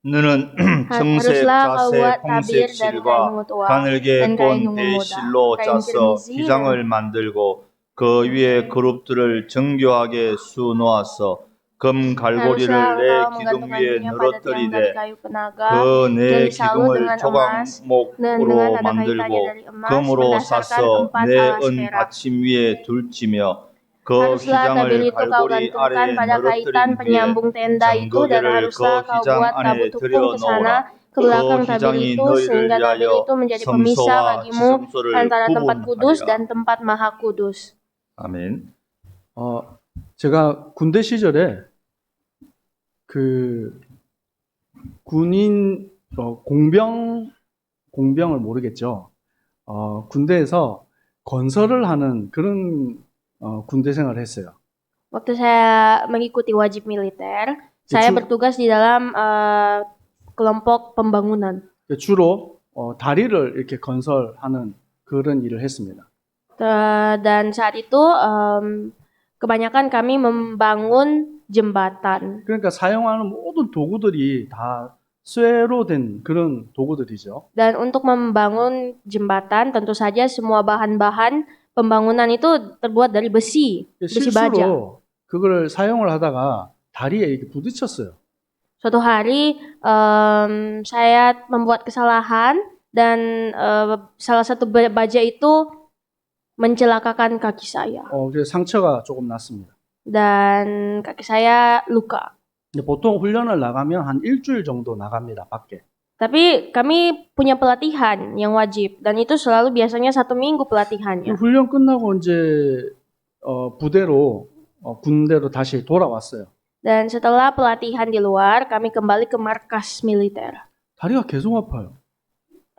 너는 청색, Haruslah kau 자색, buat tabir 홍색 dari kain 실과 ungu tua 가늘게 dan kain 꼰 ungu muda, 대실로 kain 짜서 kirmizi 휘장을 dan 만들고 그 위에 그룹들을 정교하게 수놓아서 금 갈고리를 haruslah 내 engkau 기둥 위에 menggantungkannya pada tiang dari 늘어뜨리되 kayu penaga 그 dan 내 disalut 기둥을 dengan emas dan dengan 조각목으로 ada kaitannya 만들고 dari emas 금으로 mendasarkan 싸서 4 내 alas 은 perak. 받침 위에 둘지며 그 Haruslah tabir 휘장을 itu kau 갈고리 gantungkan 아래에 pada kaitan 늘어뜨린 후에 penyambung tenda itu dan 정거기를 haruslah 그 kau 휘장 buat tabut 안에 hukum 들여 ke sana 넣으라. ke 그 belakang tabir 휘장이 itu 너희를 sehingga tabir 위하여 itu menjadi pemisah 성소와 bagimu 지성소를 antara tempat kudus dan 구분하리라. tempat maha kudus. 아멘. 제가 군대 시절에 그 군인 공병을 모르겠죠. 군대에서 건설을 하는 그런 군대 생활을 했어요. Waktu saya mengikuti wajib militer, saya bertugas di dalam kelompok pembangunan. 주로 다리를 이렇게 건설하는 그런 일을 했습니다. Dan saat itu kebanyakan kami membangun jembatan. 그러니까 사용하는 모든 도구들이 다 쇠로 된 그런 도구들이죠. Dan untuk membangun jembatan tentu saja semua bahan-bahan pembangunan itu terbuat dari besi baja. 실수로 그걸 사용을 하다가 다리에 이렇게 부딪혔어요. Suatu hari saya membuat kesalahan dan salah satu baja itu mencelakakan kaki saya. 그래서 상처가 조금 났습니다. Dan kaki saya luka. 보통 훈련을 나가면 한 일주일 정도 나갑니다, 밖에. Tapi kami punya pelatihan yang wajib dan itu selalu biasanya 1 minggu pelatihannya. 훈련 끝나고 이제 부대로 군대로 다시 돌아왔어요. Dan setelah pelatihan di luar, kami kembali ke markas militer. 다리가 계속 아파요.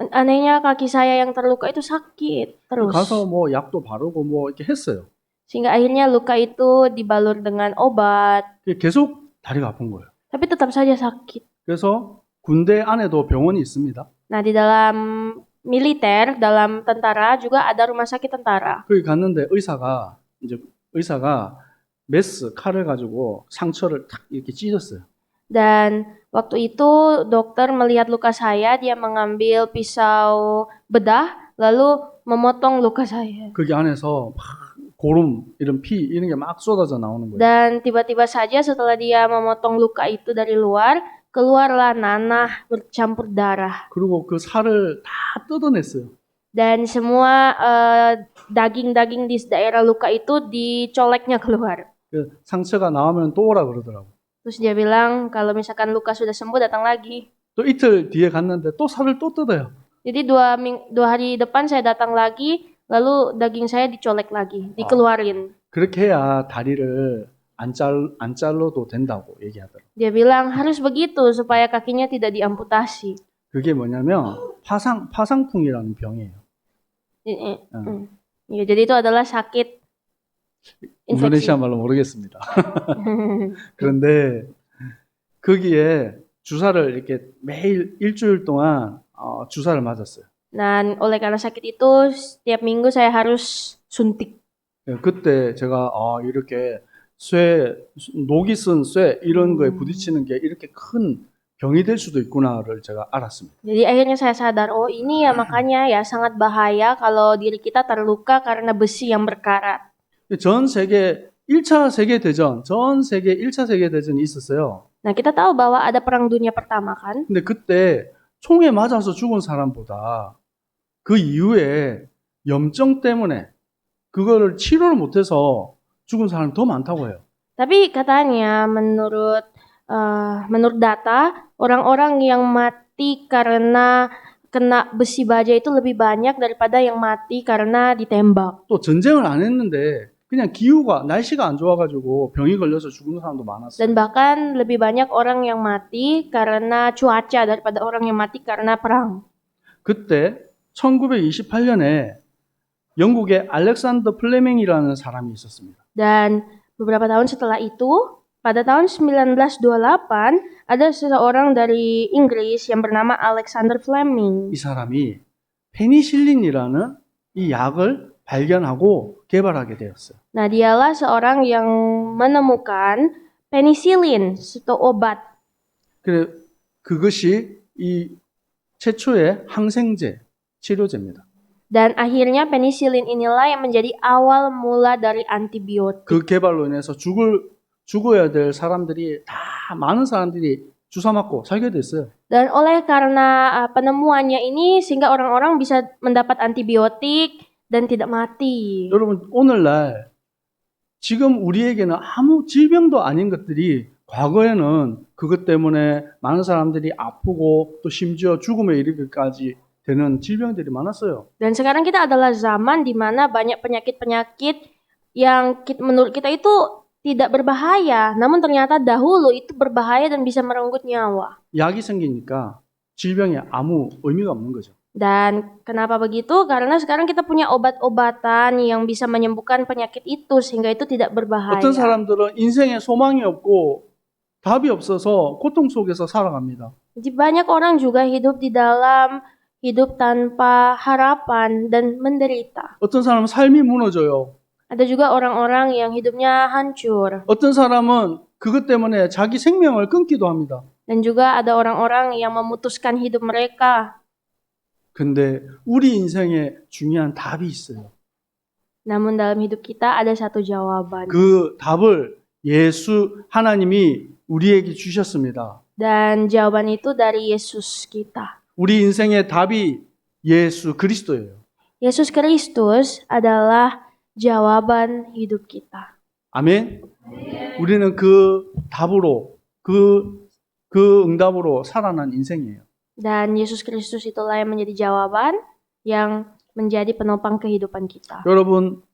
Anehnya kaki saya yang terluka itu sakit terus. 가서 뭐 약도 바르고 뭐 이렇게 했어요. Sehingga akhirnya luka itu dibalur dengan obat. 계속 다리가 아픈 거예요. Tapi tetap saja sakit. 그래서 군대 안에도 병원이 있습니다. Nah, di dalam militer, dalam tentara juga ada rumah sakit tentara. 거기 갔는데 의사가 메스 칼을 가지고 상처를 탁 이렇게 찢었어요. Dan waktu itu dokter melihat luka saya, dia mengambil pisau bedah lalu memotong luka saya. 거기 안에서 막 고름 이런 피 이런 게 막 쏟아져 나오는 거예요. Dan tiba-tiba saja setelah dia memotong luka itu dari luar, keluarlah nanah bercampur darah. 그리고 그 살을 다 뜯어냈어요. Dan semua daging-daging di daerah luka itu dicoleknya keluar. 상처가 나오면 또 오라 그러더라고. Terus dia bilang kalau misalkan luka sudah sembuh datang lagi. 또 이틀 뒤에 갔는데 또 살을 또 뜯어요. Jadi 2 hari depan saya datang lagi, lalu daging saya dicolek lagi, dikeluarin. 그렇게 해야 다리를 안 잘라도 된다고 얘기하더라고요. Dia bilang harus begitu supaya kakinya tidak diamputasi. 그게 뭐냐면 파상풍이라는 병이에요. Ya, jadi itu adalah sakit 인도네시아 말로 모르겠습니다. 그런데 거기에 주사를 이렇게 매일 일주일 동안 주사를 맞았어요. Dan oleh karena sakit itu setiap minggu saya harus suntik. 그때 제가 이렇게 녹이 쓴 쇠 이런 거에 부딪히는 게 이렇게 큰 병이 될 수도 있구나를 제가 알았습니다. Jadi akhirnya saya sadar, ini ya makanya ya sangat bahaya kalau diri kita terluka karena besi yang berkarat. 전 세계 1차 세계대전, 전 세계 1차 세계대전이 있었어요. Nah, kita tahu bahwa ada perang dunia pertama kan? 근데 그때 총에 맞아서 죽은 사람보다 그 이후에 염증 때문에 그거를 치료를 못해서 죽은 사람이 더 많다고 해요. Tapi katanya menurut data, orang-orang yang mati karena kena besi baja itu lebih banyak daripada yang mati karena ditembak. 또 전쟁을 안 했는데 그냥 날씨가 안 좋아가지고 병이 걸려서 죽는 사람도 많았어요. Dan bahkan lebih banyak orang yang mati karena cuaca daripada orang yang mati karena perang. 그때 1928년에 영국의 알렉산더 플레밍이라는 사람이 있었습니다. Dan beberapa tahun setelah itu, pada tahun 1928 ada seseorang dari Inggris yang bernama Alexander Fleming. 이 사람이 페니실린이라는 이 약을 발견하고 개발하게 되었어요. Nah, dialah seorang yang menemukan penicillin, suatu obat. 그래 그것이 이 최초의 항생제, 치료제입니다. Dan akhirnya penisilin inilah yang menjadi awal mula dari antibiotik. 그 개발로 인해서 죽어야 될 사람들이 다 많은 사람들이 주사 맞고 살게 됐어요. Dan oleh karena penemuannya ini sehingga orang-orang bisa mendapat antibiotik dan tidak mati. 여러분 오늘날 지금 우리에게는 아무 질병도 아닌 것들이 과거에는 그것 때문에 많은 사람들이 아프고 또 심지어 죽음에 이르기까지 되는 질병들이 많았어요. Dan sekarang kita adalah zaman di mana banyak penyakit-penyakit yang menurut kita itu tidak berbahaya, namun ternyata dahulu itu berbahaya dan bisa merenggut nyawa. 약이 생기니까 질병에 아무 의미가 없는 거죠. Dan kenapa begitu? Karena sekarang kita punya obat-obatan yang bisa menyembuhkan penyakit itu sehingga itu tidak berbahaya. 어떤 사람들은 인생에 소망이 없고 답이 없어서 고통 속에서 살아갑니다. Jadi banyak orang juga hidup di dalam hidup tanpa harapan dan menderita. 어떤 사람은 삶이 무너져요. Ada juga orang-orang yang hidupnya hancur. 어떤 사람은 그것 때문에 자기 생명을 끊기도 합니다. Dan juga ada orang-orang yang memutuskan hidup mereka. 근데 우리 인생에 중요한 답이 있어요. Namun dalam hidup kita ada satu jawaban. 그 답을 하나님이 우리에게 주셨습니다. Dan jawaban itu dari Yesus kita. 우리 인생의 답이 예수 그리스도예요. Yesus Kristus adalah jawaban hidup kita. 아멘. 우리는 그 답으로 그 응답으로 살아난 인생이에요. Dan Yesus Kristus itulah yang menjadi jawaban yang menjadi penopang kehidupan kita. 여러분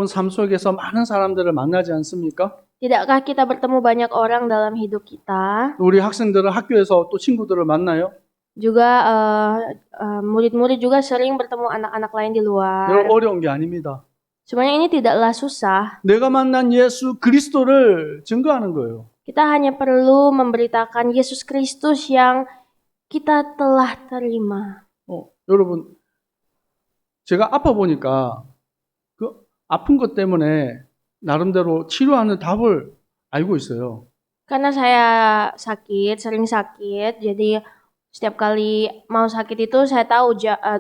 삶 속에서 많은 사람들을 만나지 않습니까? Tidakkah kita bertemu banyak orang dalam hidup kita? 우리 학생들은 학교에서 또 친구들을 만나요? Juga murid-murid juga sering bertemu anak-anak lain di luar. 여러분 어려운 게 아닙니다. Sebenarnya ini tidaklah susah. 내가 만난 예수 그리스도를 증거하는 거예요. Kita hanya perlu memberitakan Yesus Kristus yang kita telah terima. 여러분 제가 아파 보니까 그 아픈 것 때문에 나름대로 치료하는 답을 알고 있어요. Karena saya sering sakit, jadi setiap kali mau sakit itu saya tahu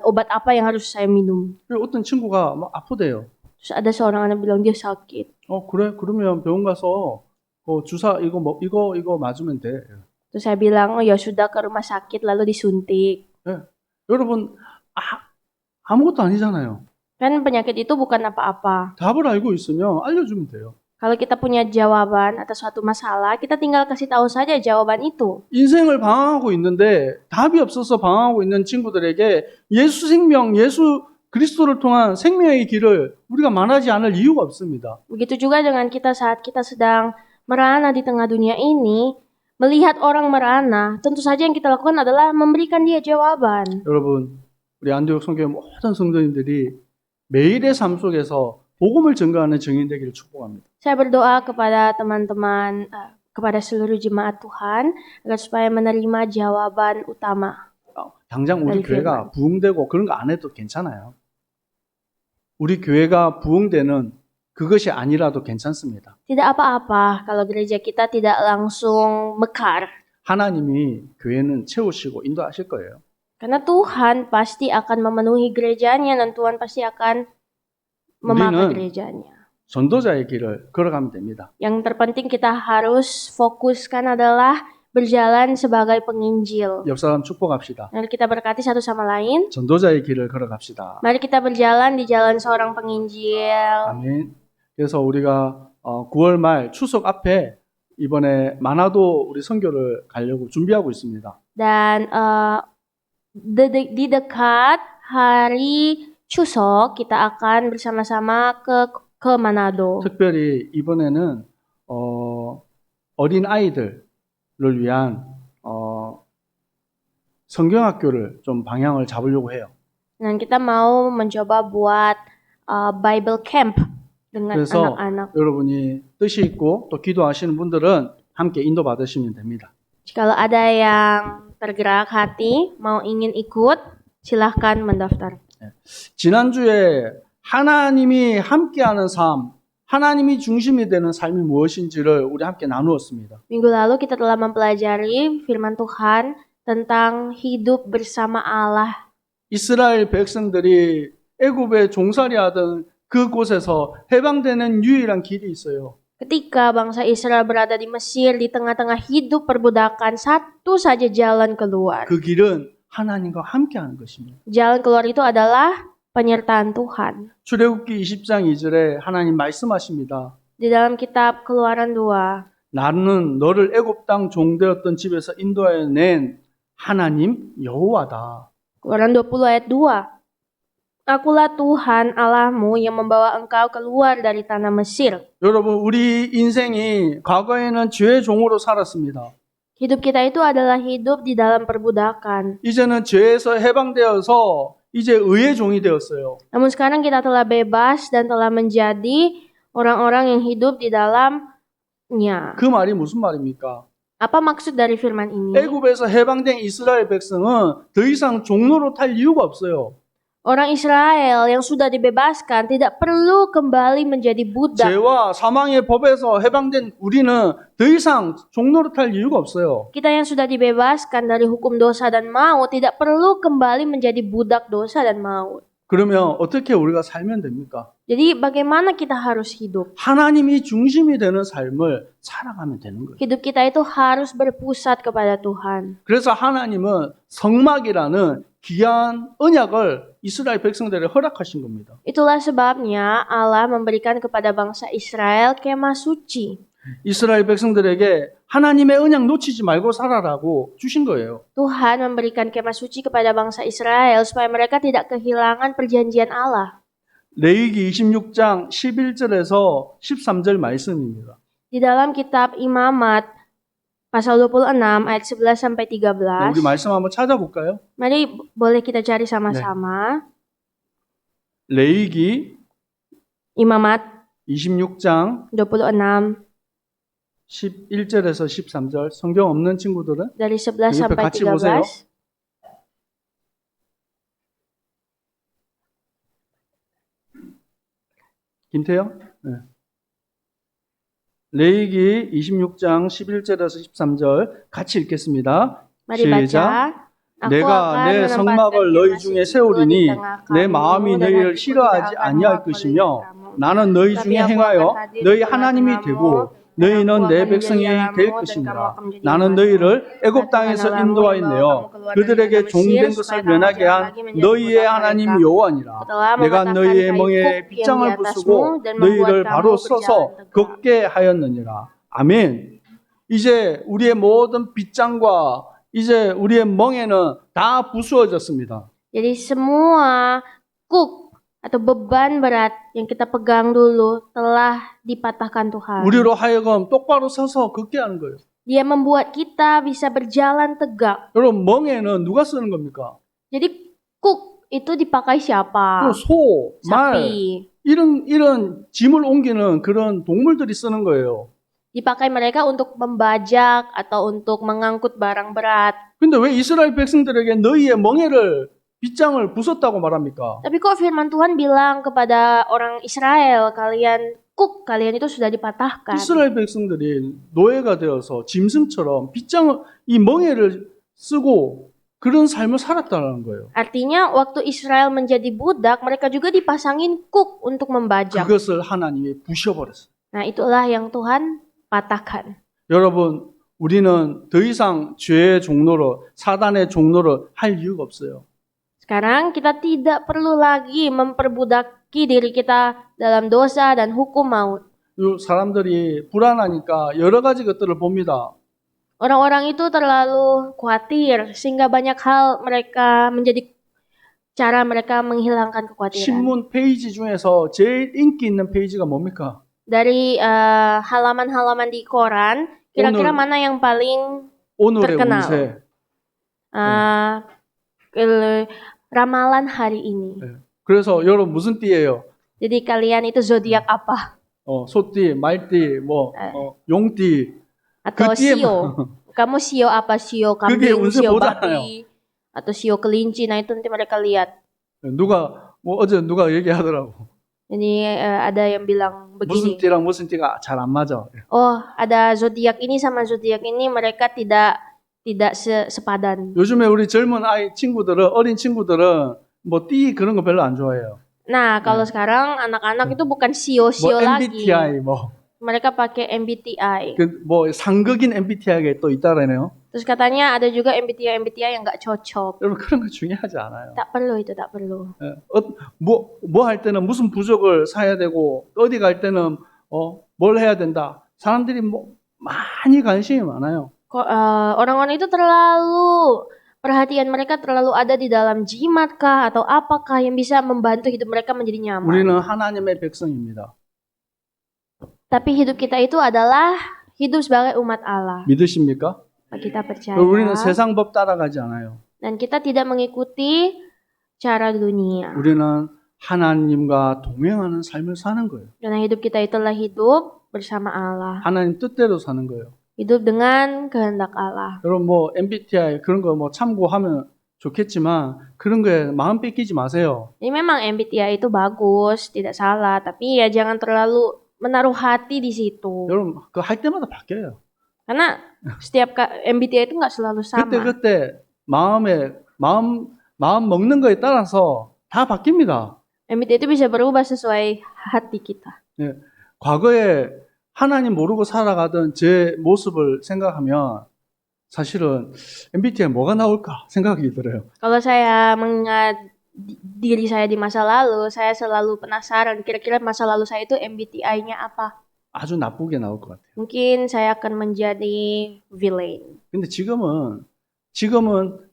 obat apa yang harus saya minum. 어떤 친구가 막 아프대요. Terus ada seorang anak bilang dia sakit. 그래? 그러면 병원 가서 주사 이거 맞으면 돼. Terus saya bilang, oh ya sudah ke rumah sakit lalu disuntik. 여러분 아무것도 아니잖아요. Kan penyakit itu bukan apa-apa. 답을 알고 있으면 알려주면 돼요. Kalau kita punya jawaban atas suatu masalah, kita tinggal kasih tahu saja jawaban itu. 인생을 방황하고 있는데 답이 없어서 방황하고 있는 친구들에게 예수 그리스도를 통한 생명의 길을 우리가 말하지 않을 이유가 없습니다. Begitu juga dengan kita saat kita sedang merana di tengah dunia ini, melihat orang merana, tentu saja yang kita lakukan adalah memberikan dia jawaban. 여러분, 우리 안디옥 성교회 모든 성도님들이 매일의 삶 속에서 복음을 증거하는 증인 되기를 축복합니다. Saya berdoa kepada teman-teman, kepada seluruh jemaat Tuhan, agar supaya menerima jawaban utama. 당장 우리 교회가 부흥되고 그런 거 안 해도 괜찮아요. 우리 교회가 부흥되는 그것이 아니라도 괜찮습니다. Tidak apa-apa kalau gereja kita tidak langsung mekar. 하나님이 교회는 채우시고 인도하실 거예요. Karena Tuhan pasti akan memenuhi gerejanya dan Tuhan pasti akan memakai gerejanya. 전도자의 길을 걸어가면 됩니다. Yang terpenting kita harus fokuskan adalah berjalan sebagai penginjil. 옆 사람 축복합시다. Mari kita berkati satu sama lain. 전도자의 길을 걸어갑시다. Mari kita berjalan di jalan seorang penginjil. 아멘. 그래서 우리가 9월 말 추석 앞에 이번에 만화도 우리 선교를 가려고 준비하고 있습니다. Dan di dekat hari Chuseok kita akan bersama-sama ke Manado. 특별히 이번에는 어린 아이들을 위한 성경학교를 좀 방향을 잡으려고 해요. Dan kita mau mencoba buat Bible camp dengan 그래서 anak-anak. 여러분이 뜻이 있고 또 기도하시는 분들은 함께 인도받으시면 됩니다. Kalau ada yang tergerak hati mau ingin ikut, silahkan mendaftar. 지난주에 하나님이 함께하는 삶, 하나님이 중심이 되는 삶이 무엇인지를 우리 함께 나누었습니다. Minggu lalu kita telah mempelajari firman Tuhan tentang hidup bersama Allah. 이스라엘 백성들이 애굽에 종살이하던 그곳에서 해방되는 유일한 길이 있어요. Ketika bangsa Israel berada di Mesir di tengah-tengah hidup perbudakan, satu saja jalan keluar. 그 길은 하나님과 함께하는 것입니다. Jalan keluar itu adalah penyertaan Tuhan. 출애굽기 20장 2절에 하나님 말씀하십니다. Di dalam kitab Keluaran 2, 나는 너를 애굽 땅 종되었던 집에서 인도하여 낸 하나님 여호와다. Keluaran 20 ayat 2. Akulah Tuhan Allahmu yang membawa engkau keluar dari tanah Mesir. 여러분, 우리 인생이 과거에는 죄의 종으로 살았습니다. Hidup kita itu adalah hidup di dalam perbudakan. 이제는 죄에서 해방되어서 이제 의의 종이 되었어요. Namun sekarang kita telah bebas dan telah menjadi orang-orang yang hidup di dalamnya. 그 말이 무슨 말입니까? Apa maksud dari firman ini? 애굽에서 해방된 이스라엘 백성은 더 이상 종로로 탈 이유가 없어요. Orang Israel yang sudah dibebaskan tidak perlu kembali menjadi budak. 죄와 사망의 법에서 해방된 우리는 더 이상 종로로 탈 이유가 없어요. Kita yang sudah dibebaskan dari hukum dosa dan maut tidak perlu kembali menjadi budak dosa dan maut. 그러면 어떻게 우리가 살면 됩니까? Jadi bagaimana kita harus hidup? 하나님이 중심이 되는 삶을 살아가면 되는 거예요. Hidup kita itu harus berpusat kepada Tuhan. 그래서 하나님은 성막이라는 귀한 언약을 이스라엘 백성들에게 허락하신 겁니다. Itulah sebabnya Allah memberikan kepada bangsa Israel kemah suci. 이스라엘 백성들에게 하나님의 언약 놓치지 말고 살아라고 주신 거예요. Tuhan memberikan kemah suci kepada bangsa Israel supaya mereka tidak kehilangan perjanjian Allah. 레위기 26장 11절에서 13절 말씀입니다. Di dalam kitab Imamat pasal 26 ayat 11 sampai 13. 우리 말씀 한번 찾아볼까요? Mari boleh kita cari sama-sama. 레위기 Imamat 26장 26 11절에서 13절. 성경 없는 친구들은 dari 11 옆에 sampai 같이 보세요. 13. 김태영? 네. 레위기 26장 11절에서 13절 같이 읽겠습니다. Mari 시작. baca. Aku 내가 akan 내 menempatkan 성막을 너희 kemah 중에 suciku di 세우리니 tengah 내 kamu, 마음이 dan 너희를 hatiku 싫어하지 tidak akan 아니할 mengapalkan 것이며 kamu. 나는 너희 Tapi 중에 aku 행하여 akan hadir 너희 di 하나님이 tengah-tengahmu, 되고 dan 너희는 aku 내 akan 백성이 menjadi 될 Allahmu, dan kamu 것이니라. akan menjadi 나는 umatku. 너희를 애굽 Dan 땅에서 Tuhan Allahmu 인도하였네요. membawamu keluar dari 그들에게 tanah Mesir 종된 supaya 것을 kamu 면하게 jangan 한 lagi menjadi 너희의 budak 하나님 mereka. 여호와니라. Telah 내가 meletakkan 너희의 kayu 멍에 kuk yang di 빗장을 atasmu 부수고 dan 너희를 membuat 바로 kamu 서서 berjalan tegak. 걷게 하였느니라. 아멘. 이제 우리의 모든 빗장과 이제 우리의 멍에는 다 부수어졌습니다. Jadi semua kuk atau beban berat yang kita pegang dulu telah dipatahkan Tuhan. 우리로 하여금 똑바로 서서 걷게 하는 거예요. Dia membuat kita bisa berjalan tegak. 여러분, 멍에는 누가 쓰는 겁니까? Jadi kuk itu dipakai siapa? 그 소, 말, Sapi. 이런 짐을 옮기는 그런 동물들이 쓰는 거예요. Dipakai mereka untuk membajak atau untuk mengangkut barang berat. 근데 왜 이스라엘 백성들에게 너희의 멍에를 빗장을 부쉈다고 말합니까? Tapi kok firman Tuhan bilang kepada orang Israel, kalian itu sudah dipatahkan. 이스라엘 백성들이 노예가 되어서 짐승처럼 빗장을 이 멍에를 쓰고 그런 삶을 살았다는 거예요. Artinya waktu Israel menjadi budak, mereka juga dipasangin kuk untuk membajak. 그것을 하나님이 부셔버렸어요. Nah, itulah yang Tuhan patahkan. 여러분, 우리는 더 이상 죄의 종로로, 사단의 종로로 할 이유가 없어요. Sekarang kita tidak perlu lagi memperbudaki diri kita dalam dosa dan hukum maut. 이 사람들이 불안하니까 여러 가지 것들을 봅니다. Orang-orang itu terlalu khawatir sehingga banyak hal mereka menjadi cara mereka menghilangkan kekhawatiran. 신문 페이지 중에서 제일 인기 있는 페이지가 뭡니까? Dari halaman-halaman di koran, kira-kira mana yang paling 오늘의 terkenal? 운세. Ramalan hari ini. 네. 그래서 여러분 무슨 띠예요? Jadi kalian itu zodiak apa? 소띠, 말띠, 용띠. Atau 그 띠에 sio? Kamu sio apa? Sio 그게 kambing, 운세 sio 보잖아요. babi, atau sio kelinci. Nah itu nanti mereka lihat. 어제 누가 얘기하더라고. Jadi ada yang bilang 무슨 begini, 띠랑 무슨 띠가 잘 안 맞아. oh ada zodiak ini sama zodiak ini mereka tidak sepadan. 요즘에 우리 젊은 친구들은 어린 친구들은 뭐 띠 그런 거 별로 안 좋아해요. Nah, kalau sekarang anak-anak itu bukan sio-sio 뭐 lagi. MBTI 뭐 Mereka pakai MBTI. 뭐 상극인 MBTI가 또 있다라네요. Terus katanya ada juga MBTI yang nggak cocok. 여러분 그런 거 중요하지 않아요. Tak perlu itu, tak perlu. 뭐 할 때는 무슨 부적을 사야 되고 어디 갈 때는 뭘 해야 된다. 사람들이 뭐 많이 관심이 많아요. Orang-orang itu terlalu perhatian mereka terlalu ada di dalam jimat kah atau apakah yang bisa membantu hidup mereka menjadi nyaman. 우리는 하나님의 백성입니다. Tapi hidup kita itu adalah hidup sebagai umat Allah. 믿으십니까? Kita percaya. 우리는 세상 법 따라가지 않아요. Dan kita tidak mengikuti cara dunia. 우리는 하나님과 동행하는 삶을 사는 거예요. Karena hidup kita itulah hidup bersama Allah. 하나님 뜻대로 사는 거예요. Hidup dengan kehendak Allah. 여러분 뭐 MBTI 그런 거 뭐 참고하면 좋겠지만 그런 거에 마음 뺏기지 마세요. Ini memang MBTI itu bagus, tidak salah, tapi ya jangan terlalu menaruh hati di situ. 여러분 그 할 때마다 바뀌어요. Karena setiap MBTI itu nggak selalu sama. 그때 마음 먹는 거에 따라서 다 바뀝니다. MBTI itu bisa berubah sesuai hati kita. 네. 과거에 하나님 모르고 살아가던 제 모습을 생각하면 사실은 MBTI에 뭐가 나올까 생각이 들어요. Kalau saya mengingat diri saya di masa lalu, saya selalu penasaran kira-kira masa lalu saya itu MBTI-nya apa. 아주 나쁘게 나올 것 같아요. Mungkin saya akan menjadi villain. 근데 지금은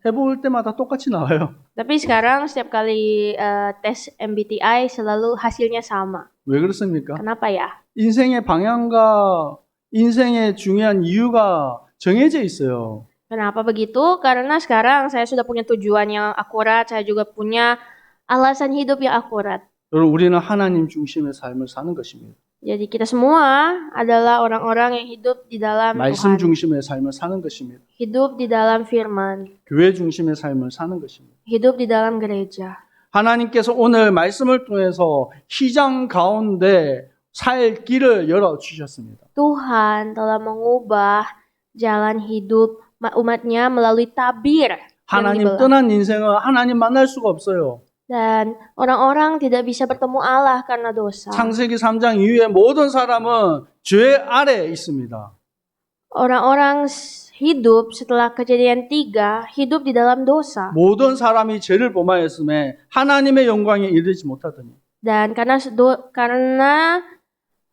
해볼 때마다 똑같이 나와요. Tapi sekarang setiap kali tes MBTI selalu hasilnya sama. 왜 그렇습니까? Kenapa ya? 인생의 방향과 인생의 중요한 이유가 정해져 있어요. Kenapa begitu? Karena sekarang saya sudah punya tujuan yang akurat, saya juga punya alasan hidup yang akurat. 여러분 우리는 하나님 중심의 삶을 사는 것입니다. Jadi kita semua adalah orang-orang yang hidup di dalam 말씀 Tuhan. 중심의 삶을 사는 것입니다. Hidup di dalam firman. 교회 중심의 삶을 사는 것입니다. Hidup di dalam gereja. 하나님께서 오늘 말씀을 통해서 시장 가운데 살 길을 열어 주셨습니다. Tuhan telah mengubah jalan hidup umatnya melalui tabir yang 하나님 dibelah. 떠난 인생은 하나님 만날 수가 없어요. Dan orang-orang tidak bisa bertemu Allah karena dosa. 창세기 3장 이후에 모든 사람은 죄 아래 있습니다. Orang-orang hidup setelah kejadian 3 hidup di dalam dosa. 모든 사람이 죄를 범하였음에 하나님의 영광에 이르지 못하더니 Dan karena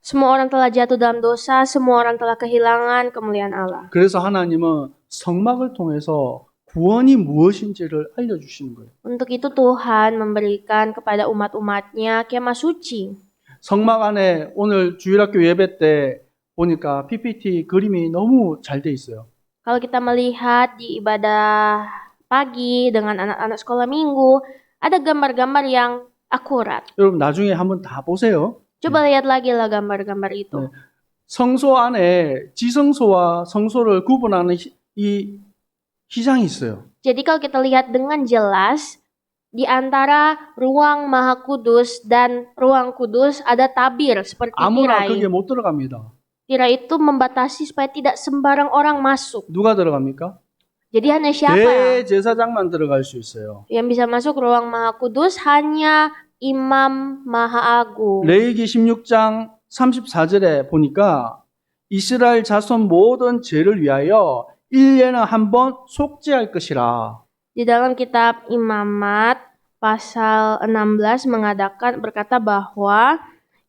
semua orang telah jatuh dalam dosa, semua orang telah kehilangan kemuliaan Allah. 그래서 하나님은 성막을 통해서 구원이 무엇인지를 알려주시는 거예요. Untuk itu Tuhan memberikan kepada umat-umatnya kemah suci. 성막 안에 오늘 주일학교 예배 때 보니까 PPT 그림이 너무 잘 돼 있어요. Kalau kita melihat di ibadah pagi dengan anak-anak sekolah minggu, ada gambar-gambar yang akurat. 여러분 나중에 한번 다 보세요. Coba lihat lagi lah gambar-gambar itu. 네. 성소 안에 지성소와 성소를 구분하는 이 희장이 있어요. Jadi kalau kita lihat dengan jelas, di antara ruang Maha Kudus dan ruang kudus ada tabir seperti 아무나 tirai. 거기에 못 들어갑니다. Tirai itu membatasi supaya tidak sembarang orang masuk. 누가 들어갑니까? Jadi hanya siapa ya? 대제사장만 들어갈 수 있어요. Yang bisa masuk ruang Maha Kudus hanya Imam Maha Agung. 레위기 16장 34절에 보니까 이스라엘 자손 모든 죄를 위하여 1년에 한 번 속죄할 것이라. Di dalam kitab Imamat pasal 16 berkata bahwa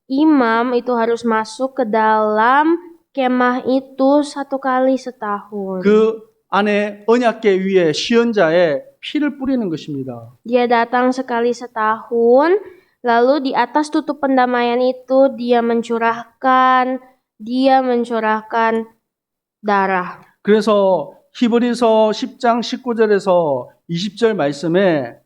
imam itu harus masuk ke dalam kemah itu 1 kali setahun. 그 안에 언약궤 위에 시언자의 피를 뿌리는 것입니다. Dia datang sekali setahun, lalu di atas tutup pendamaian itu dia mencurahkan darah. 그래서 히브리서 10장 19절에서 20절 말씀에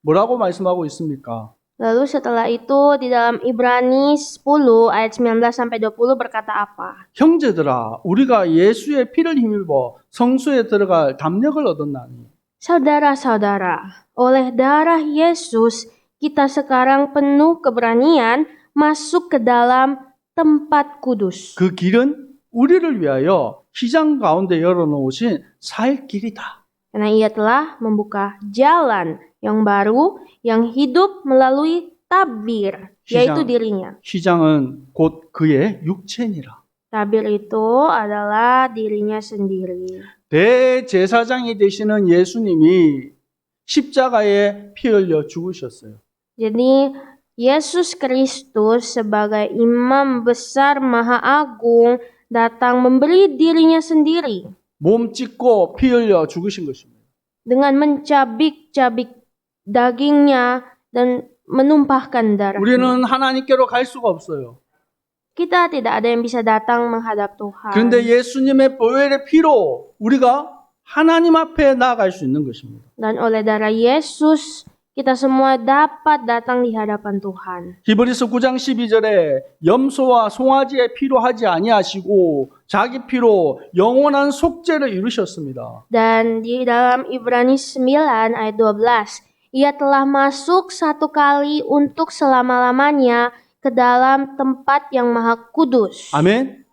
뭐라고 말씀하고 있습니까? Lalu setelah itu di dalam Ibrani 10 ayat 19 sampai 20 berkata apa? 형제들아 우리가 예수의 피를 힘입어 성소에 들어갈 담력을 얻었나니 Saudara-saudara, oleh darah Yesus kita sekarang penuh keberanian masuk ke dalam tempat kudus. 그 길은 우리를 위하여 휘장 가운데 열어놓으신 살 길이다. Karena ia telah membuka jalan yang baru yang hidup melalui tabir, yaitu dirinya. 휘장은 곧 그의 육체니라. Tabir itu adalah dirinya sendiri. 대제사장이 되시는 예수님이 십자가에 피 흘려 죽으셨어요. Jadi Yesus Kristus sebagai imam besar maha agung datang memberi dirinya sendiri 몸 찢고 피 흘려 죽으신 것입니다. dengan mencabik-cabik dagingnya dan menumpahkan darah. 우리는 하나님께로 갈 수가 없어요. Kita tidak ada yang bisa datang menghadap Tuhan. 그런데 예수님의 보혈의 피로 우리가 하나님 앞에 나아갈 수 있는 것입니다. Dan oleh darah Yesus, kita semua dapat datang di hadapan Tuhan. 히브리서 9장 12절에 염소와 송아지의 피로 하지 아니하시고 자기 피로 영원한 속죄를 이루셨습니다. Dan di dalam Ibrani 9 ayat 12, ia telah masuk satu kali untuk selama-lamanya ke dalam tempat yang maha kudus. 아멘.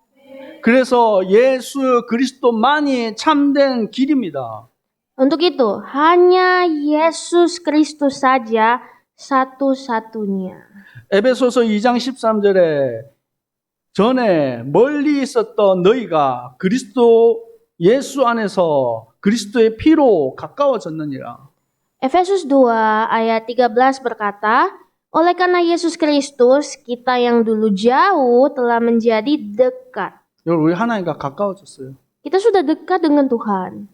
그래서 예수 그리스도만이 참된 길입니다. Untuk itu, hanya Yesus Kristus saja satu-satunya. 에베소서 2장 13절에 전에 멀리 있었던 너희가 그리스도 예수 안에서 그리스도의 피로 가까워졌느니라. Efesus 2 ayat 13 berkata, oleh karena Yesus Kristus, kita yang dulu jauh telah menjadi dekat. 여러분 우리 하나님과 가까워졌어요. Kita sudah dekat dengan Tuhan.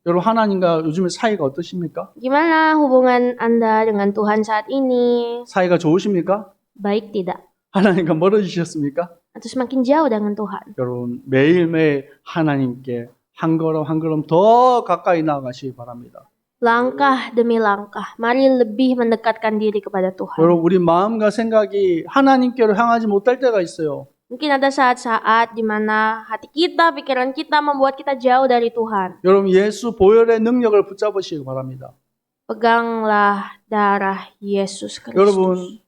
여러분 하나님과 요즘에 사이가 어떠십니까? Gimana hubungan Anda dengan Tuhan saat ini? 사이가 좋으십니까? Baik tidak? 하나님과 멀어지셨습니까? Atau semakin jauh dengan Tuhan? 여러분 매일매일 하나님께 한 걸음 한 걸음 더 가까이 나아가시기 바랍니다. Langkah demi langkah, mari lebih mendekatkan diri kepada Tuhan. 여러분 우리 마음과 생각이 하나님께로 향하지 못할 때가 있어요. Mungkin ada saat-saat di mana hati kita, pikiran kita membuat kita jauh dari Tuhan. 여러분 예수 보혈의 능력을 붙잡으시기 바랍니다. Peganglah darah Yesus Kristus. 여러분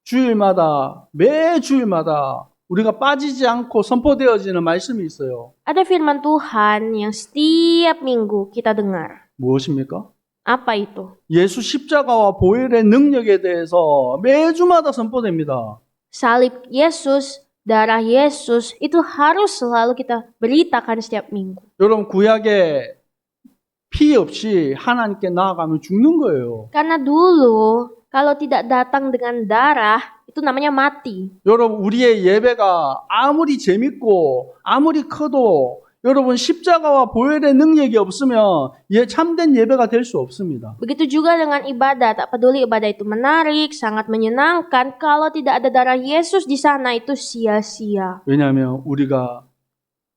주일마다 매 주일마다 우리가 빠지지 않고 선포되어지는 말씀이 있어요. Ada firman Tuhan yang setiap minggu kita dengar. 무엇입니까? Apa itu? 예수 십자가와 보혈의 능력에 대해서 매주마다 선포됩니다. Salib Yesus, darah Yesus itu harus selalu kita beritakan setiap minggu. 여러분 구약에 피 없이 하나님께 나아가면 죽는 거예요. Karena dulu kalau tidak datang dengan darah itu namanya mati. 여러분 우리의 예배가 아무리 재밌고 아무리 커도 여러분 십자가와 보혈의 능력이 없으면 참된 예배가 될 수 없습니다. Begitu juga dengan ibadah, tak peduli ibadah itu menarik, sangat menyenangkan, kalau tidak ada darah Yesus di sana itu sia-sia. 왜냐하면 우리가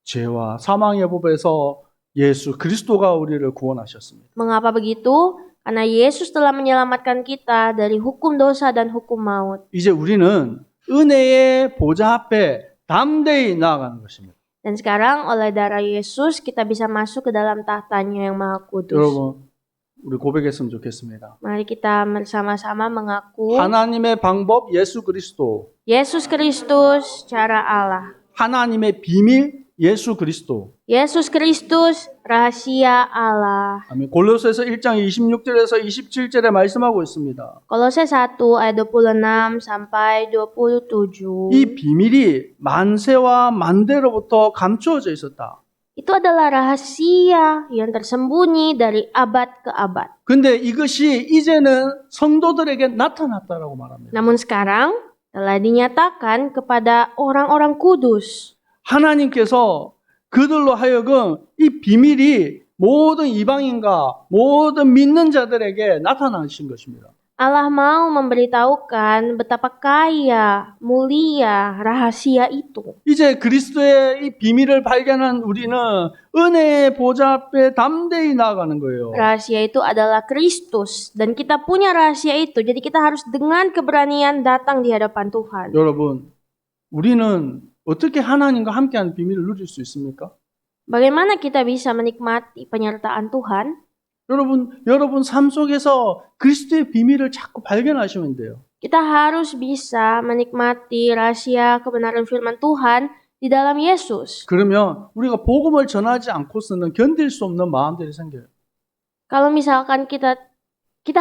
죄와 사망의 법에서 예수 그리스도가 우리를 구원하셨습니다. Mengapa begitu? Karena Yesus telah menyelamatkan kita dari hukum dosa dan hukum maut. 이제 우리는 은혜의 보좌 앞에 담대히 나아가는 것입니다. Dan sekarang oleh darah Yesus kita bisa masuk ke dalam tahtanya yang maha kudus. 여러분 우리 고백했으면 좋겠습니다. Mari kita bersama-sama mengaku 하나님의 방법 예수 그리스도, Yesus Kristus cara Allah. 하나님의 비밀 예수 그리스도. Yesus Kristus rahasia Allah. 아멘. 골로새서 1장 26절에서 27절에 말씀하고 있습니다. Kolose 1 ayat 26 sampai 27. 이 비밀이 만세와 만대로부터 감추어져 있었다. Itu adalah rahasia yang tersembunyi dari abad ke abad. 근데 이것이 이제는 성도들에게 나타났다라고 말합니다. Namun sekarang telah dinyatakan kepada orang-orang kudus. 하나님께서 그들로 하여금 이 비밀이 모든 이방인과 모든 믿는 자들에게 나타나신 것입니다. Allah mau memberitahukan betapa kaya, mulia rahasia itu. 이제 그리스도의 이 비밀을 발견한 우리는 은혜의 보좌 앞에 담대히 나아가는 거예요. Rahasia itu adalah Kristus dan kita punya rahasia itu. Jadi kita harus dengan keberanian datang di hadapan Tuhan. 여러분, 우리는 어떻게 하나님과 함께하는 비밀을 누릴 수 있습니까? Bagaimana kita bisa menikmati penyertaan Tuhan? 여러분 삶 속에서 그리스도의 비밀을 자꾸 발견하시면 돼요. Kita harus bisa menikmati rahasia kebenaran firman Tuhan di dalam Yesus. 그러면 우리가 복음을 전하지 않고서는 견딜 수 없는 마음들이 생겨요. Kalau misalkan kita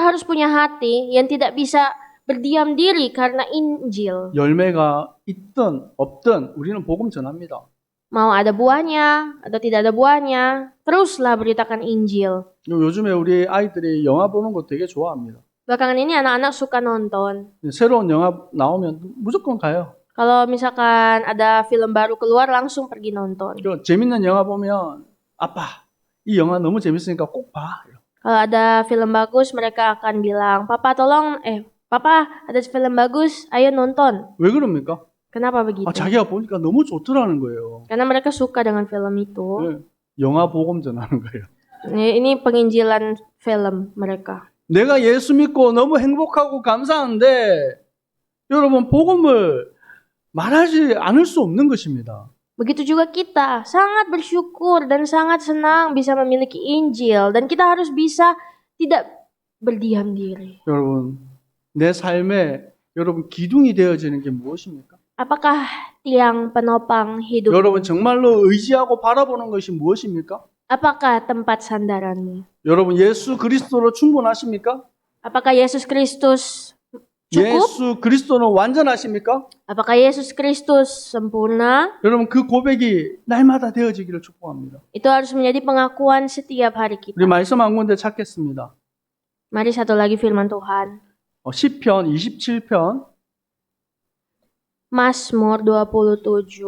harus punya hati yang tidak bisa berdiam diri karena Injil. 열매가 있든 없든 우리는 복음 전합니다. Mau ada buahnya atau tidak ada buahnya, teruslah beritakan Injil. 요즘에 우리 아이들이 영화 보는 거 되게 좋아합니다. Belakangan ini anak-anak suka nonton. 새로운 영화 나오면 무조건 가요. Kalau misalkan ada film baru keluar, langsung pergi nonton. 재밌는 영화 보면 아빠, 이 영화 너무 재밌으니까 꼭 봐. Kalau ada film bagus, mereka akan bilang, Papa ada film bagus, ayo nonton. 왜 그럽니까? Kenapa begitu? 자기가 보니까 너무 좋더라는 거예요. Karena mereka suka dengan film itu. 영화 복음 전하는 거예요. Ini penginjilan film mereka. 내가 예수 믿고 너무 행복하고 감사한데 여러분 복음을 말하지 않을 수 없는 것입니다. Begitu juga kita sangat bersyukur dan sangat senang bisa memiliki Injil dan kita harus bisa tidak berdiam diri. 여러분 내 삶에 여러분 기둥이 되어지는 게 무엇입니까? Apakah tiang penopang hidup? 여러분 정말로 의지하고 바라보는 것이 무엇입니까? Apakah tempat sandaranmu? 여러분 예수 그리스도로 충분하십니까? Apakah Yesus Kristus cukup? 예수 그리스도는 완전하십니까? Apakah Yesus Kristus sempurna? 여러분 그 고백이 날마다 되어지기를 축복합니다. Itu harus menjadi pengakuan setiap hari kita. 우리 말씀 한 군데 찾겠습니다. Mari satu lagi firman Tuhan. 시편 27편 Mazmur 27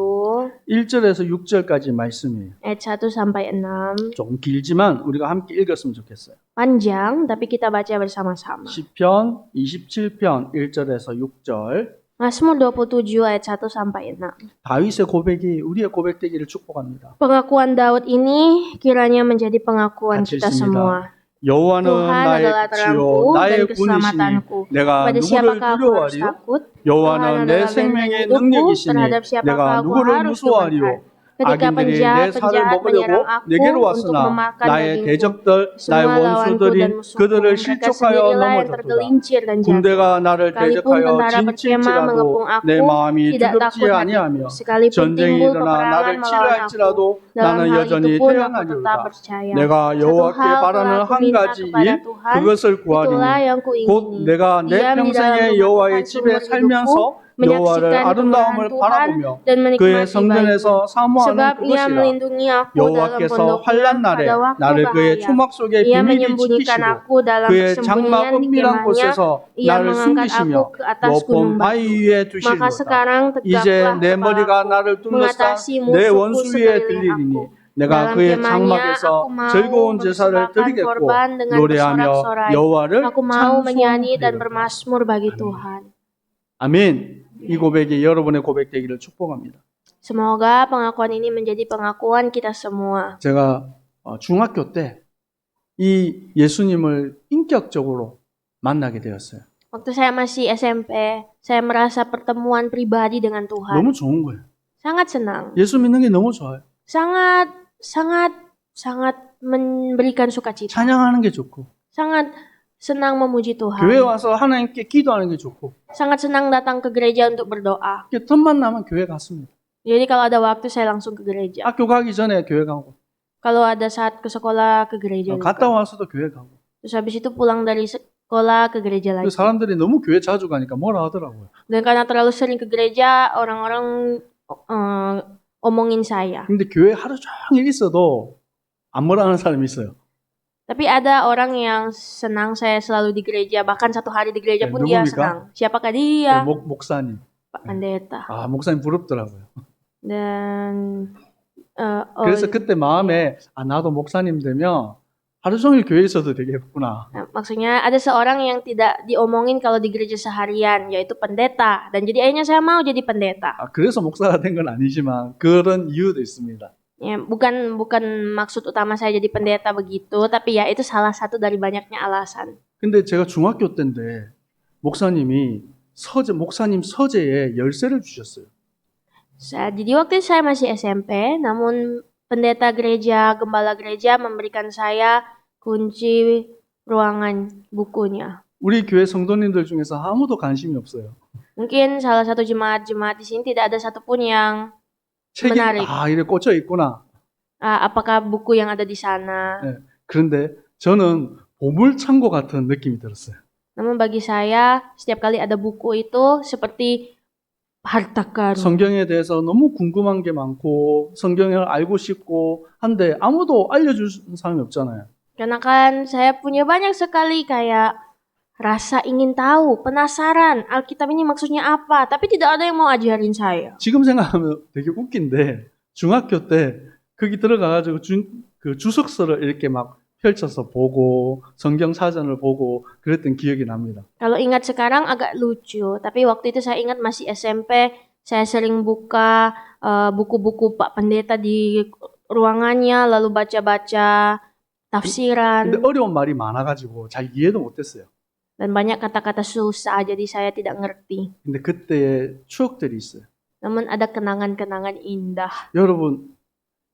1절에서 6절까지 말씀이에요. ayat 1 sampai 6. 좀 길지만 우리가 함께 읽었으면 좋겠어요. Panjang tapi kita baca bersama-sama. 시편 27편 1절에서 6절. Mazmur 27 ayat 1 sampai 6. 다윗의 고백이 우리의 고백되기를 축복합니다. Pengakuan Daud ini kiranya menjadi pengakuan 같이 kita 읽습니다. semua. 여호와는 Tuhan 나의 adalah 주요 terangku 나의 dan 군이시니 keselamatanku. 내가 Kepada 누구를 siapakah aku harus 두려워하리요? takut? 여호와는 Tuhan 내 adalah 생명의 benteng hidupku, 능력이시니 terhadap siapakah 내가 aku 누구를 harus 무서워하리요? gemetar? Ketika 악인들이 내 penjahat 살을 먹으려고 menyerang aku 내게로 untuk 왔으나 memakan 나의 dagingku, 대적들 나의 semua lawanku dan 원수들이 musuhku, 그들을 mereka 실족하여 sendirilah yang 넘어졌도다. tergelincir dan jatuh. 군대가 나를 Sekalipun 대적하여 tentara berkemah 진칠지라도 mengepung aku, 내 마음이 tidak 두렵지 takut 아니하며 hatiku. Sekalipun 전쟁이 timbul 일어나 peperangan 나를 melawan 치려 aku, 할지라도 dalam 나는 hal itu 여전히 pun aku tetap 태어나리로다. percaya. 내가 Satu 여호와께 hal 바라는 telah 한 aku minta 가지 kepada 일 Tuhan, 그것을 itulah 구하리니 yang kuingini. 곧 내가 내 Diam di dalam 평생에 rumah 여호와의 Tuhan 집에 seumur 살면서 hidupku, 여호와를 menyaksikan 아름다움을 kebenaran Tuhan 바라보며 dan 그의 menikmati baiknya. 성전에서 사모하는 Sebab ia 그것이라. melindungi aku dalam 여호와께서 pondoknya 환란 날에 pada waktu 나를 그의 bahaya. 초막 속에 Ia 비밀히 menyembunyikan 지키시고 aku dalam 그의 장막 persembunyian di 은밀한 kemahnya. 곳에서 Ia 나를 mengangkat 숨기시며 aku ke atas 높은 gunung 바위 batu. 위에 Maka 두시리로다. sekarang 이제 tegaklah 내 머리가 kepalaku, 나를 둘러싼 mengatasi 내 musuhku 원수 위에 sekeliling 들리리니 aku. 내가 Dalam 그의 kemahnya 장막에서 aku mau 즐거운 제사를 mempersembahkan 드리겠고 korban dengan 노래하며 bersorak-sorai. 여호와를 Aku mau menyanyi dan 찬송하리로다. bermazmur bagi Tuhan. 아멘. 이 고백이 여러분의 고백되기를 축복합니다. Semoga pengakuan ini menjadi pengakuan kita semua. 제가 중학교 때 이 예수님을 인격적으로 만나게 되었어요. Waktu saya masih SMP, saya merasa pertemuan pribadi dengan Tuhan. 너무 좋은 거예요. Sangat senang. 예수 믿는 게 너무 좋아요. Sangat memberikan sukacita. 찬양하는 게 좋고 Sangat senang memuji Tuhan. 교회 와서 하나님께 기도하는 게 좋고 Sangat senang datang ke gereja untuk berdoa. 틈만 나면 교회 갔습니다. Jadi kalau ada waktu saya langsung ke gereja. 학교 가기 전에 교회 가고 Kalau ada saat ke sekolah ke gereja 갔다 juga. 와서도 교회 가고 Terus habis itu pulang dari sekolah ke gereja 그 lagi. 사람들이 너무 교회 자주 가니까 뭐라 하더라고요. Dan karena terlalu sering ke gereja, orang-orang omongin saya. 근데 교회 하루 종일 있어도 안 뭐라 하는 사람이 있어요. Tapi ada orang yang senang saya selalu di gereja, bahkan satu hari di gereja pun dia 누굽니까? senang. Siapakah dia? 목사님. Pak Pendeta. 목사님 부럽더라고요. Dan 그래서 그때 마음에 나도 목사님 되면 하루 종일 교회에 있어도 되겠구나. Nah, maksudnya ada seorang yang tidak diomongin kalau di gereja seharian, yaitu pendeta. Dan jadi akhirnya saya mau jadi pendeta. 그래서 목사가 된 건 아니지만 그런 이유도 있습니다. Ya, bukan maksud utama saya jadi pendeta begitu, tapi ya itu salah satu dari banyaknya alasan. 근데 제가 중학교 때인데 목사님 서재에 열쇠를 주셨어요. Jadi waktu saya masih SMP, namun pendeta gereja, gembala gereja memberikan saya kunci ruangan bukunya. 우리 교회 성도님들 중에서 아무도 관심이 없어요. Mungkin salah satu jemaat-jemaat di sini tidak ada satupun yang 책이 menarik. 이래 꽂혀 있구나. Apakah buku yang ada di sana. 네. 그런데 저는 보물창고 같은 느낌이 들었어요. Namun bagi saya, setiap kali ada buku itu seperti harta karun. 성경에 대해서 너무 궁금한 게 많고 성경을 알고 싶고 한데 아무도 알려줄 사람이 없잖아요. Karena kan saya punya banyak sekali kayak rasa ingin tahu, penasaran, Alkitab ini maksudnya apa, tapi tidak ada yang mau ajarin saya. 지금 생각하면 되게 웃긴데 중학교 때 거기 들어가가지고 그 주석서를 이렇게 막 펼쳐서 보고 성경 사전을 보고 그랬던 기억이 납니다. Kalau ingat sekarang agak lucu, tapi waktu itu saya ingat masih SMP, saya sering buka buku-buku Pak Pendeta di ruangannya, lalu baca-baca tafsiran. 근데 어려운 말이 많아가지고 잘 이해도 못했어요. Dan banyak kata-kata susah, jadi saya tidak ngerti. 근데 그때의 추억들이 있어요. Namun ada kenangan-kenangan indah.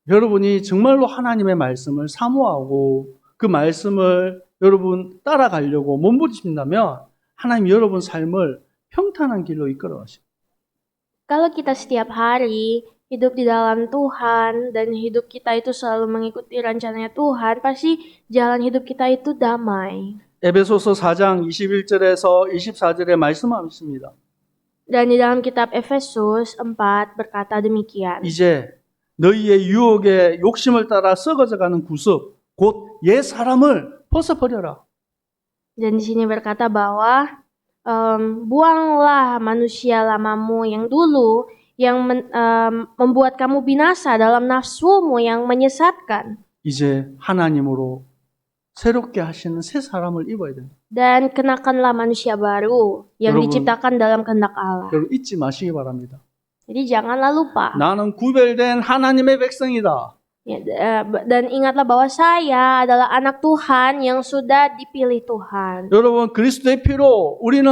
여러분이 정말로 하나님의 말씀을 사모하고 그 말씀을 여러분 따라가려고 몸부림친다면 하나님 여러분 삶을 평탄한 길로 이끌어 가십니다. Kalau kita setiap hari hidup di dalam Tuhan dan hidup kita itu selalu mengikuti rencananya Tuhan, pasti jalan hidup kita itu damai. 에베소서 4장 21절에서 24절에 말씀하십니다. Dan di dalam kitab Efesus 4 berkata demikian. 이제 너희의 유혹의 욕심을 따라 썩어져가는 구습 곧 옛 사람을 벗어버려라. Dan di sini berkata bahwa buanglah manusia lamamu yang dulu yang membuat kamu binasa dalam nafsumu yang menyesatkan. 이제 하나님으로 새롭게 하시는 새 사람을 입어야 됩니다. Dan kenakanlah manusia baru yang 여러분, diciptakan dalam kehendak Allah. 여러분 잊지 마시기 바랍니다. Jadi janganlah lupa. 나는 구별된 하나님의 백성이다. Ya, dan ingatlah bahwa saya adalah anak Tuhan yang sudah dipilih Tuhan. 여러분 그리스도의 피로 우리는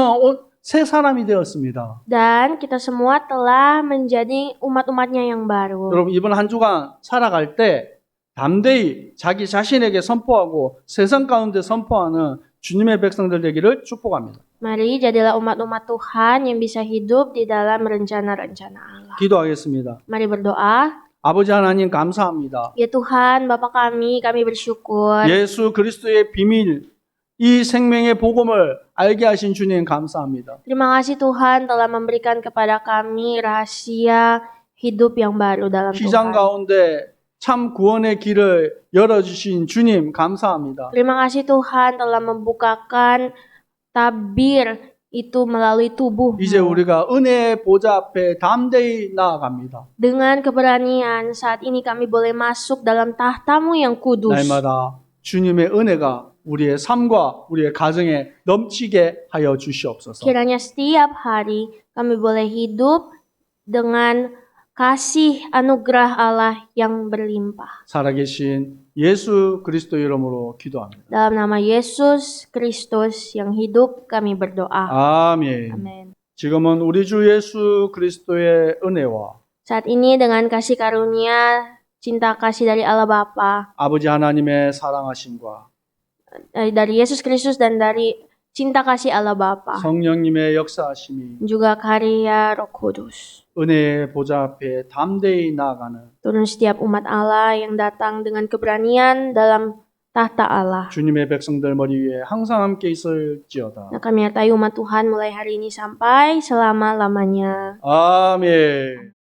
새 사람이 되었습니다. Dan kita semua telah menjadi umat-umatnya yang baru. 여러분 이번 한 주간 살아갈 때 담대히 자기 자신에게 선포하고 세상 가운데 선포하는 주님의 백성들 되기를 축복합니다. Mari jadilah umat-umat Tuhan yang bisa hidup di dalam rencana-rencana Allah. 기도하겠습니다. Mari berdoa. 아버지 하나님 감사합니다. Ya Tuhan, Bapa kami bersyukur. 예수 그리스도의 비밀, 이 생명의 복음을 알게 하신 주님 감사합니다. Terima kasih Tuhan telah memberikan kepada kami rahasia hidup yang baru dalam 휘장 Tuhan. 가운데 참 구원의 길을 열어주신 주님 감사합니다. Terima kasih Tuhan telah membukakan tabir itu melalui tubuh. 이제 우리가 은혜의 보좌 앞에 담대히 나아갑니다. Dengan keberanian saat ini kami boleh masuk dalam tahtamu yang kudus. 날마다 주님의 은혜가 우리의 삶과 우리의 가정에 넘치게 하여 주시옵소서. Kiranya setiap hari kami boleh hidup dengan kasih anugerah Allah yang berlimpah. 살아계신 예수 그리스도 이름으로 기도합니다. Dalam nama Yesus Kristus yang hidup kami berdoa. 아멘. Amin. 지금은 우리 주 예수 그리스도의 은혜와 Saat ini dengan kasih karunia, cinta kasih dari Allah Bapa, 아버지 하나님의 사랑하심과 dari Yesus Kristus dan dari cinta kasih Allah Bapa, 성령님의 역사하심이 juga karya Roh Kudus. 은혜의 보좌 앞에 담대히 나아가는 Turun setiap umat Allah yang datang dengan keberanian dalam tahta Allah. 주님의 백성들 머리 위에 항상 함께 있을지어다. Nah, kami nyertai umat Tuhan mulai hari ini sampai selama-lamanya. 아멘.